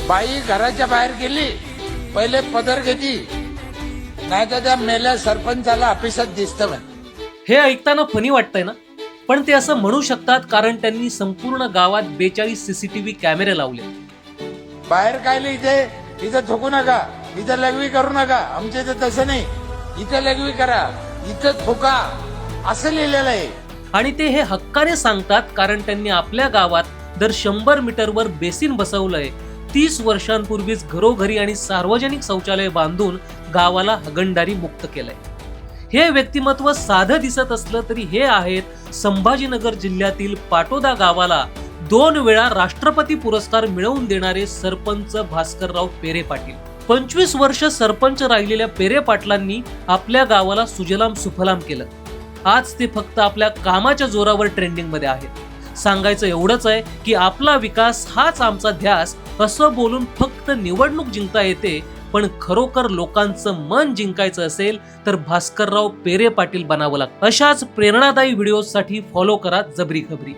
बाई घराच्या बाहेर गेली, पहिले पदर घेती, नाही तर त्या मेल्या सरपंचाला ऑफिसात दिसतं म्हणे. हे ऐकताना फनी वाटतंय ना, पण ते असं म्हणू शकतात कारण त्यांनी संपूर्ण गावात 42 सीसीटीव्ही कॅमेरे लावले. बाहेर काय इथे थुकू नका, इथं लघवी करू नका. आमच्या इथं तसं नाही, इथं लघवी करा, इथं थुका असं लिहिलेलं आहे. आणि ते हे हक्काने सांगतात कारण त्यांनी आपल्या गावात दर 100 मीटरवर बेसिन बसवलंय. 30 वर्षांपूर्वीच घरोघरी आणि सार्वजनिक शौचालय बांधून गावाला हगणदारी मुक्त केलंय. हे व्यक्तिमत्व साधं दिसत असलं तरी हे आहेत संभाजीनगर जिल्ह्यातील पाटोदा गावाला 2 वेळा राष्ट्रपती पुरस्कार मिळवून देणारे सरपंच भास्करराव पेरे पाटील. 25 वर्ष सरपंच राहिलेल्या पेरे पाटलांनी आपल्या गावाला सुजलाम सुफलाम केलं. आज ते फक्त आपल्या कामाच्या जोरावर ट्रेंडिंग मध्ये आहेत. सांगायचं एवढंच आहे की आपला विकास हाच आमचा ध्यास असं बोलून फक्त निवडणूक जिंकता येते, पण खरोखर लोकांचं मन जिंकायचं असेल तर भास्करराव पेरे पाटील बनावं लागतं. अशाच प्रेरणादायी व्हिडिओसाठी फॉलो करा जबरी खबरी.